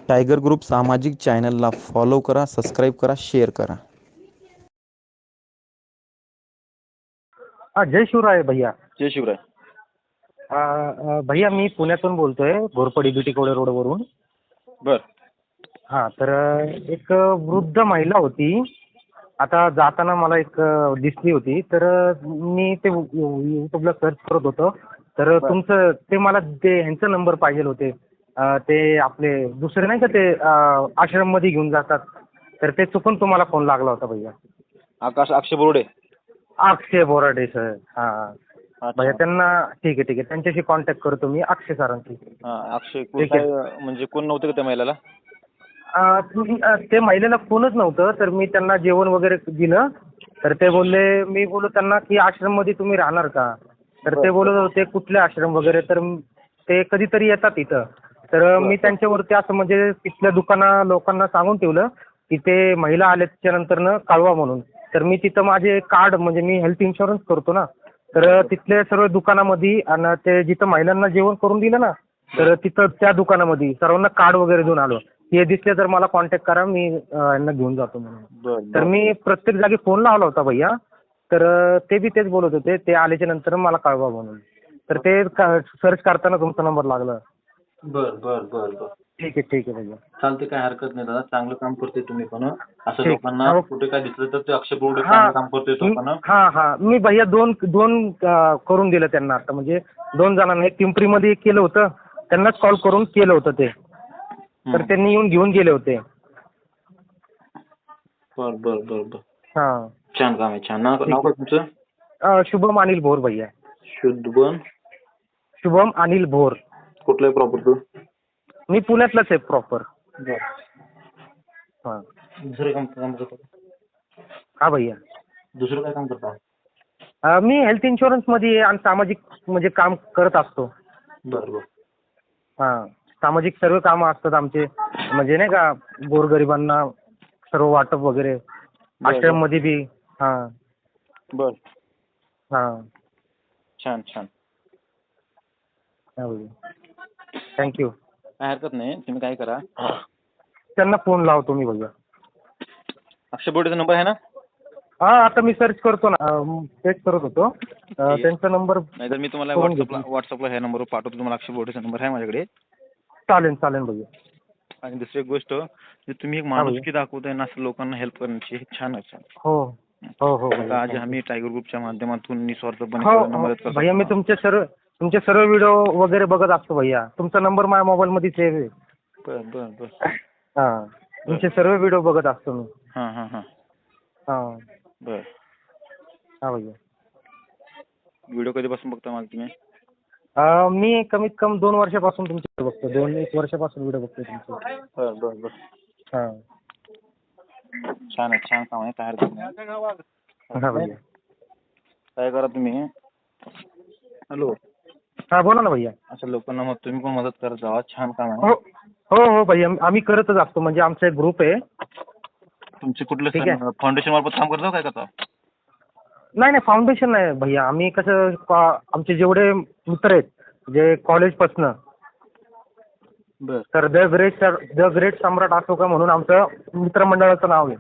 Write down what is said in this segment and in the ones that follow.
Tiger group सामाजिक चॅनलला follow करा, सबस्क्राईब करा, शेअर करा. हा, जय शिवराय भैया. जय शिवराय. भैया मी पुण्यातून बोलतोय, घोरपडी बिटीकोडे रोडवरून. बर. हां, तर एक वृद्ध महिला होती. आता जाताना मला एक दिसली होती, तर मी ते यूट्यूबला सर्च करत होतो. तर तुमचं ते मला ते ह्यांचा नंबर पाहिजे होते. ते आपले दुसरे नाही का ते आश्रममध्ये घेऊन जातात, तर ते चुकून तुम्हाला फोन लागला होता भैया. अक्षय बोर्डे. अक्षय बोराडे सर. हां अच्छा. भैया, त्यांना ठीक आहे त्यांच्याशी कॉन्टॅक्ट करतो मी, अक्षय सरांशी. अक्षय ठीक आहे. म्हणजे कोण नव्हतं का त्या महिलाला? ते महिलेला कोणच नव्हतं, तर मी त्यांना जेवण वगैरे दिलं. तर ते बोलले, मी बोललो त्यांना की आश्रममध्ये तुम्ही राहणार का? तर ते बोलत होते कुठले आश्रम वगैरे, तर ते कधीतरी येतात इथं. तर मी त्यांच्यावरती असं म्हणजे तिथल्या लोकांना सांगून ठेवलं की ते महिला आल्याच्या नंतरनं कळवा म्हणून. तर मी तिथं माझे कार्ड, म्हणजे मी हेल्थ इन्शुरन्स करतो ना, तर तिथल्या सर्व दुकानामध्ये आणि ते जिथं महिलांना जेवण करून दिलं ना, तर तिथं त्या दुकानामध्ये सर्वांना कार्ड वगैरे देऊन आलो. हे दिसले तर मला कॉन्टॅक्ट करा, मी यांना घेऊन जातो म्हणून. तर मी प्रत्येक जागी फोन लावला होता भैया. तर ते बी तेच बोलत होते, ते आल्याच्या नंतर मला कळवा म्हणून. तर ते सर्च करताना तुमचा नंबर लागला. बर बर बर बर. ठीक आहे भैया. चालते, काय हरकत नाही दादा, चांगलं काम करतोय तुम्ही पण. असं ठीक. लोकांना हो. कुठे काय दिसलं तर ते अक्षय बोर्डे हा. चांगलं काम करतोय तो पण. हा, मी भैया दोन करून दिलं त्यांना आता, म्हणजे 2 जणांना. एक पिंपरीमध्ये एक केलं होतं, त्यांनाच कॉल करून केलं होतं ते. तर त्यांनी येऊन घेऊन गेले होते. बर बर बर बर. हां. छान काम आहे, छान. नाव काय तुमचं? शुभम अनिल भोर भैया. शुद्धबन. शुभम अनिल भोर. कुठलं आहे प्रॉपर तू? मी पुण्यातलाच आहे प्रॉपर. बर. हां. दुसरं काम करतो? हा भैया. दुसरं काय काम करता? मी हेल्थ इन्शुरन्समध्ये आणि सामाजिक म्हणजे काम करत असतो. बर बर. हां. सामाजिक सर्व कामं असतात आमचे, म्हणजे नाही का गोरगरिबांना सर्व वाटप वगैरे आश्रममध्ये बी. हां. बर. हां. छान छान. हा भैया. थँक्यू. काय हरकत नाही, तुम्ही काय करा. त्यांना फोन लावतो मी भैया. अक्षय बोर्डेचा नंबर आहे ना? हां, आता मी सर्च करतो ना, चेक करत होतो. त्यांचा नंबर नाहीतर मी तुम्हाला करून घेतो. व्हॉट्सअपला ह्या नंबरवर पाठवतो. तुम्हाला अक्षय बोर्डेचा नंबर आहे माझ्याकडे. चालेल भैया. आणि दुसरी एक गोष्ट, जे तुम्ही एक भैया. माणुसकी दाखवताय ना, असं लोकांना हेल्प करण्याची, हे छान आहे. हो भैया. आज आम्ही टायगर ग्रुपच्या माध्यमातून निस्वार्थपणे हो सगळ्यांना मदत करतो. भैया, मी तुमचे सर्व व्हिडिओ वगैरे बघत असतो भैया. तुमचा नंबर माझ्या मोबाईलमध्ये सेव्ह आहे. बर बर बर. हां. तुमचे सर्व व्हिडिओ बघत असतो मी. हां हां हां. हां. बर. हां भैया. व्हिडिओ कधीपासून बघता मला तुम्ही? मी कमीत कमी 2 वर्षापासून तुमचे बघतो. 2-1 वर्षापासून व्हिडिओ बघतो तुमचे. बर बर बर. हां. छान आहे, छान काम आहे, काय हरकत नाही. हां भैया. काय करा तुम्ही. हॅलो. हां, बोला ना भैया. असं लोकांना मग तुम्ही पण मदत करत जावा, छान काम आहे. हो भैया, आम्ही करतच असतो. म्हणजे आमचा एक ग्रुप आहे. तुमचे कुठले ठीक आहे. फाउंडेशन मार्फत काम करता काय करता? नाही फाउंडेशन नाही भैया. आम्ही कसं आमचे जेवढे मित्र आहेत, जे कॉलेजपासनं, बर तर द ग्रेट सम्राट अशोका म्हणून आमचं मित्रमंडळाचं नाव आहे.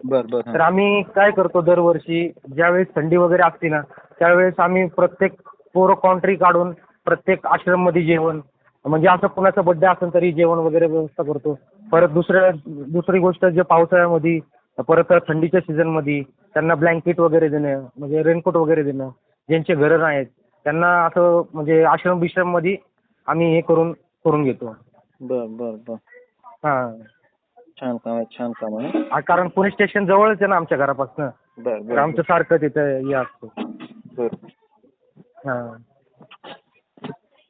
बर बर. तर आम्ही काय करतो, दरवर्षी ज्यावेळेस थंडी वगैरे असते ना, त्यावेळेस आम्ही प्रत्येक पोरं कॉन्ट्री काढून प्रत्येक आश्रममध्ये जेवण, म्हणजे असं कुणाचा बड्डे असेल तरी जेवण वगैरे व्यवस्था करतो. परत दुसरी गोष्ट, जे पावसाळ्यामध्ये, परत थंडीच्या सीझनमध्ये त्यांना ब्लँकेट वगैरे देणं, म्हणजे रेनकोट वगैरे देणं. ज्यांचे घरं नाहीत त्यांना असं म्हणजे आश्रममध्ये आम्ही हे करून घेतो. बर बर बर. हां. छान काम आहे, छान काम आहे. कारण पोलीस स्टेशन जवळच आहे ना आमच्या घरापासून. बर तर बर. आमचं सारखं तिथं हे असतं. बर. हां.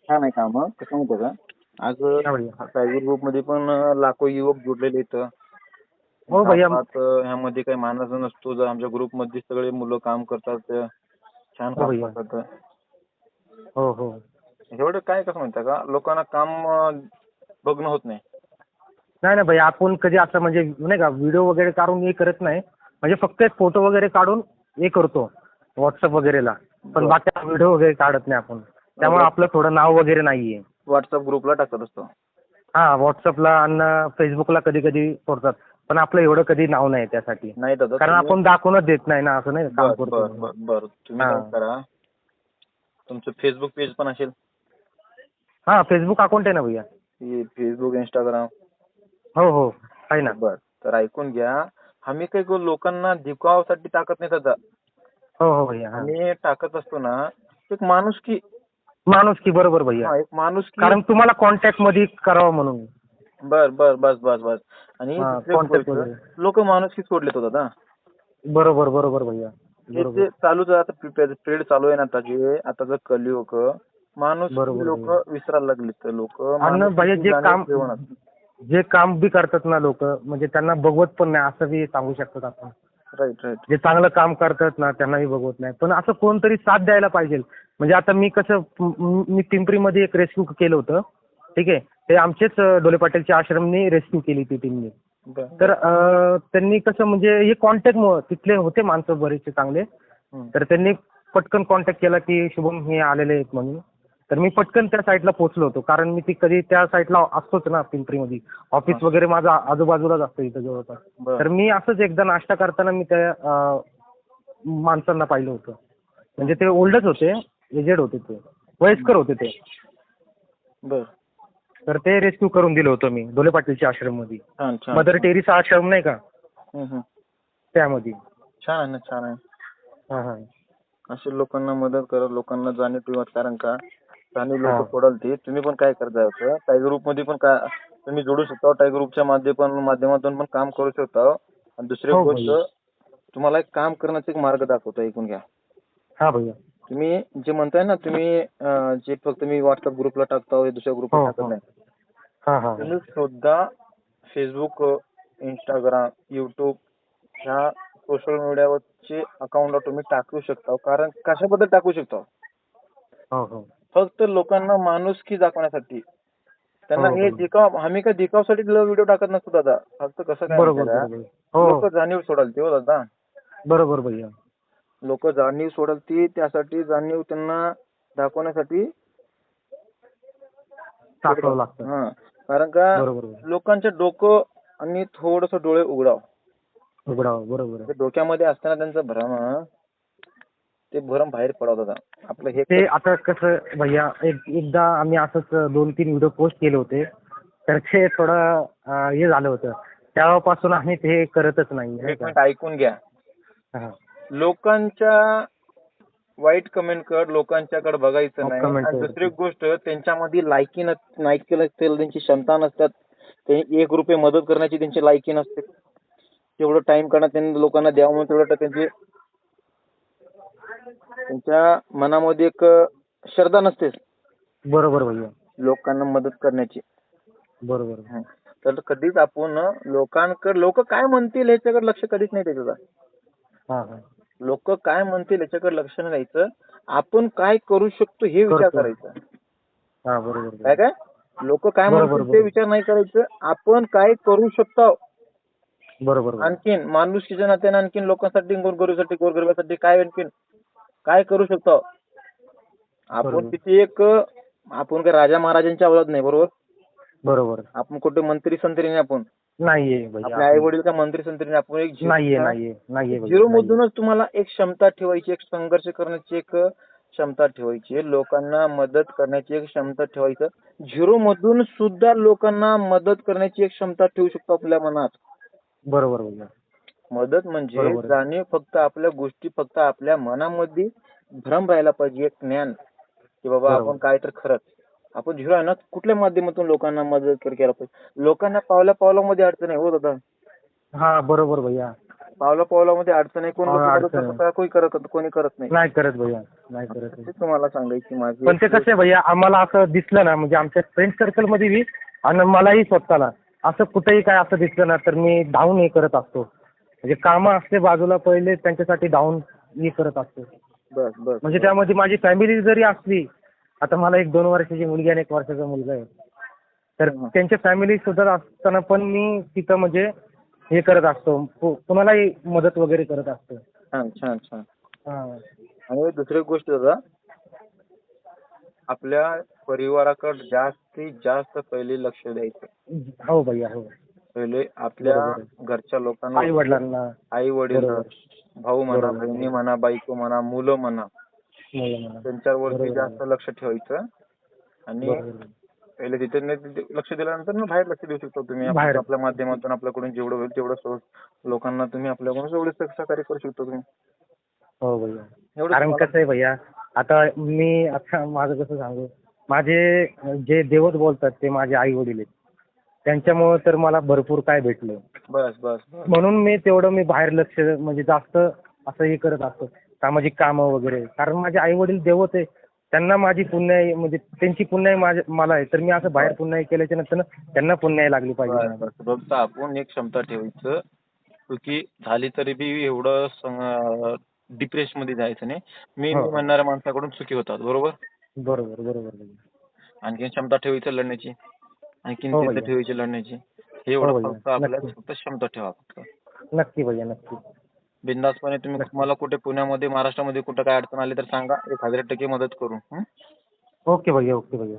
छान आहे काम. कसं म्हणतो का, आज हां भैया. टायगर ग्रुपमध्ये पण लाखो युवक जुडलेले आहेत. हो भैया. ह्यामध्ये काही मानाचा नसतो. जर आमच्या ग्रुपमध्ये सगळे मुलं काम करतात, छान हो काम भैया. करतात. हो. एवढं काय, कसं म्हणता का, लोकांना काम बघणं होत नाही. नाही भैया, आपण कधी असं म्हणजे नाही का व्हिडिओ वगैरे काढून हे करत नाही. म्हणजे फक्त एक फोटो वगैरे काढून हे करतो व्हॉट्सअप वगैरेला. पण बाकी व्हिडिओ वगैरे काढत नाही आपण. त्यामुळे आपलं थोडं नाव वगैरे नाहीये. व्हॉट्सअप ग्रुपला टाकत असतो. हा व्हॉट्सअपला आणि फेसबुकला कधी कधी सोडतात, पण आपलं एवढं कधी नाव नाही त्यासाठी, नाही दादा कारण तुम्ही आपण दाखवूनच देत नाही ना, असं नाही काम बर करतो बर म्हणून. बर बर तुम्ही हा काय करा, तुमचं फेसबुक पेज पण असेल, हा फेसबुक अकाउंट आहे ना भैया. Facebook Instagram. हो हो आहे ना. बर तर ऐकून घ्या, आम्ही काही लोकांना दिखावासाठी टाकत नाही दादा. हो हो भैया. हा आम्ही टाकत असतो ना एक माणुसकी. माणूस की बरोबर भैया, हा एक माणुसकी. कारण तुम्हाला कॉन्टॅक्ट मध्ये करावं म्हणून. बर बर बस बस बस. आणि हा दुसरी कॉन्टॅक्ट गोष्ट, वगैरे. लोक माणुसकी सोडलेत हो दादा. बरोबर बरोबर भैया. हे बरोबर जे चालूच आहे आता, पिरियड चालू आहे ना आता, जे आताचं कलियुग, माणुसकी बरोबर लोक भैया. विसरायला लागलेत. लोक आणि भैया माणुसकीची जाणीव ठेवणार. जे काम बी करतात ना लोक, म्हणजे त्यांना बघवत पण नाही असं बी सांगू शकतात आपण. Right right. जे चांगलं काम करतात ना त्यांनाही बघवत नाही, पण असं कोणतरी साथ द्यायला पाहिजे. म्हणजे आता मी कसं मी पिंपरीमध्ये एक रेस्क्यू केलं होतं, ठीक आहे. ते आमचेच डोले पाटीलच्या आश्रमनी रेस्क्यू केली ती टीमने. तर त्यांनी कसं म्हणजे हे कॉन्टॅक्ट तिथले होते माणसं बरेचसे चांगले, तर त्यांनी पटकन कॉन्टॅक्ट केला की शुभम हे आलेले आहेत म्हणून. तर मी पटकन त्या साईडला पोहोचलो होतो, कारण मी ती कधी त्या साईडला असतोच ना पिंपरीमध्ये. ऑफिस वगैरे माझं आजूबाजूलाच असतं इथं जवळपास. तर मी असंच एकदा नाश्ता करताना मी त्या माणसांना पाहिलं होतं. म्हणजे ते ओल्डच होते, एजेड होते, ते वयस्कर होते ते. बर. तर ते रेस्क्यू करून दिलं होतं मी डोले पाटीलच्या आश्रममध्ये. छान छान. मदर टेरेसा आश्रम नाही का, हम्म. त्यामध्ये. छान आहे ना, छान आहे. हा हा असे लोकांना मदत करा, लोकांना जाणीव ठेवा. कारण का जाणीव हा लोक सोडाल ते. तुम्ही पण काय करता होतं, टायगर ग्रुप मध्ये पण काय तुम्ही जोडू शकता. टायगर ग्रुपच्या माध्यमातून पण काम करू शकता. आणि दुसरी हो गोष्ट, भैया. तुम्हाला एक काम करण्याचा एक मार्ग दाखवतो, ऐकून घ्या. हा भैया. तुम्ही जे म्हणताय ना, तुम्ही जे फक्त मी व्हॉट्सअप ग्रुपला टाकता, दुसऱ्या ग्रुपला हो टाकत हो नाही. हा हा तुम्ही सुद्धा फेसबुक, इंस्टाग्राम, युट्यूब ह्या सोशल मीडियावरचे अकाउंट तुम्ही टाकू शकता. कारण कशाबद्दल टाकू शकता, हो हो फक्त लोकांना माणुसकी दाखवण्यासाठी. त्यांना हो हे भैया. आम्ही काही दिखावासाठी व्हिडिओ टाकत नसतो दादा. फक्त कसं काय बरोबर माहिती का, बरोबर. हो लोक जाणीव सोडाल ते हो दादा. बरोबर भैया. लोक जाणीव सोडाल ती, त्यासाठी जाणीव त्यांना दाखवण्यासाठी टाकावं लागतं. हा. कारण का बरोबर लोकांचे डोकं आणि थोडस डोळे उघडाव. उघडावं. बरोबर आहे. ते डोक्यामध्ये असताना त्यांचं भ्रम, ते भ्रम बाहेर पडवतात. आपलं हे ते आता कसं भैया, एकदा आम्ही असंच 2-3 व्हिडिओ पोस्ट केले होते, तर ते थोडं हे झालं होतं. तेव्हापासून आम्ही ते करतच नाही. नाही एक का? मिनिट ऐकून घ्या. हा. लोकांच्या वाईट कमेंटकडे लोकांच्याकडे बघायचं नाही. कमेंट आणि दुसरी गोष्ट, त्यांच्यामध्ये लायकी नसते, त्यांची क्षमता नसतात. ते ₹1 मदत करण्याची त्यांची लायकी नसते. तेवढं टाइम काढणं त्यांनी लोकांना द्यावं म्हणून तेवढं त्यांच्या मनामध्ये एक श्रद्धा नसते बरोबर भैया. लोकांना मदत करण्याची. बरोबर. तर कधीच आपण लोक काय म्हणतील ह्याच्याकडे लक्ष कधीच नाही द्यायचं. हा हा लोक काय म्हणतील याच्याकडे लक्ष नाही द्यायचं. आपण काय करू शकतो हे विचार करतो. करायचा. हा बरोबर. काय लोक काय बरोबर म्हणतील ते बरोबर. विचार नाही करायचं. आपण काय करू शकतो, बरोबर. आणखीन माणुसकीच्या नात्याने, आणखीन लोकांसाठी, गोरगरिबासाठी काय आणखीन काय करू शकतो. आपण किती आपण काही राजा महाराजांच्या अवलाद नाही. बरोबर. बरोबर. आपण कुठे मंत्री संत्री नाही. आपण नाहीये भैया. आपले आई वडील का मंत्री संत्री नाही. आपण एक नाहीये झिरो मधूनच तुम्हाला एक क्षमता ठेवायची, एक संघर्ष करण्याची एक क्षमता ठेवायची, लोकांना मदत करण्याची एक क्षमता ठेवायचं. झिरो मधून सुद्धा लोकांना मदत करण्याची एक क्षमता ठेवू शकतो आपल्या मनात. बरोबर भैया. मदत म्हणजे जाणीव, फक्त आपल्या गोष्टी, फक्त आपल्या मनामध्ये भ्रम राहायला पाहिजे, एक ज्ञान की बाबा आपण काय तर खरंच आपण झिरो आहे ना. कुठल्या माध्यमातून लोकांना मदत केला पाहिजे. लोकांना पावलामध्ये अडचण आहे हो दादा. हा बरोबर भैया. पावलामध्ये अडचण आहे. कोण कोणी करत नाही. नाही करत भैया, नाही करत. ते तुम्हाला सांगायची माझी. पण ते कसं आहे भैया, आम्हाला असं दिसलं ना, म्हणजे आमच्या फ्रेंड सर्कल मध्ये बी आणि मलाही स्वतःला असं कुठेही काय असं दिसलं ना, तर मी धावून हे करत असतो. म्हणजे कामं असते बाजूला, पहिले त्यांच्यासाठी धावून हे करत असतो. बस बस. म्हणजे त्यामध्ये माझी फॅमिली जरी असली, आता मला एक 2 वर्षाची मुलगी आणि 1 वर्षाचा मुलगा आहे, तर त्यांच्या फॅमिली सुद्धा असताना पण मी तिथं म्हणजे हे करत असतो, कुणालाही मदत वगैरे करत असतो. छान छान छान. हा. आणि दुसरी गोष्ट दादा, आपल्या परिवाराकडे जास्त जास्तीत जास्त पहिले लक्ष द्यायचं. हो भैया हो. पहिले आपल्या बरोबर घरच्या लोकांना, आई वडिलांना. आई वडील, बरोबर भाऊ म्हणा, बरोबर बहिणी म्हणा, बायको म्हणा, मुलं म्हणा, मुलं म्हणा. त्यांच्यावरती बरोबर जास्त लक्ष ठेवायचं. आणि बरोबर पहिले तिथे नाही तिथे लक्ष दिल्यानंतर ना बाहेर लक्ष देऊ शकतो तुम्ही. बाहेर. आपल्या माध्यमातून आपल्याकडून जेवढं होईल तेवढं लोकांना तुम्ही आपल्याकडून एवढे सहकार्य करू शकतो तुम्ही. हो भैया. एवढं कारण तुम्हाला- कसं आहे भैया, आता माझं कसं सांगू, माझे जे देवत बोलतात ते माझे आई वडील आहेत. त्यांच्यामुळे तर मला भरपूर काय भेटलं. बस बस बस. म्हणून मी बाहेर लक्ष म्हणजे जास्त असं हे करत असतो, सामाजिक कामं वगैरे. कारण माझे आई वडील देवत आहे, त्यांना माझी पुण्याई म्हणजे त्यांची पुण्याई मला आहे. तर मी असं बाहेर पुण्याई केल्याच्या नंतर त्यांना पुण्याई लागली पाहिजे. बस बस. फक्त आपण एक क्षमता ठेवायचं, चुकी झाली तरी बी एवढं डिप्रेशन मध्ये जायचं नाही. मी हो. म्हणणाऱ्या माणसाकडून चुकी होतात, बरोबर. बरोबर बरोबर भैया. आणखीन क्षमता ठेवायचं लढण्याची, आणखीन हो तिथे भैया. ठेवायची लढण्याची. हे हो एवढं भैया. फक्त आपल्याला नक्की. फक्त क्षमता ठेवा फक्त. नक्की भैया नक्की. बिनधास्तपणे तुम्हाला कुठे पुण्यामध्ये, महाराष्ट्रामध्ये कुठं काय अडचण आली तर सांगा, 1000% मदत करू. हं? ओके भैया ओके भैया.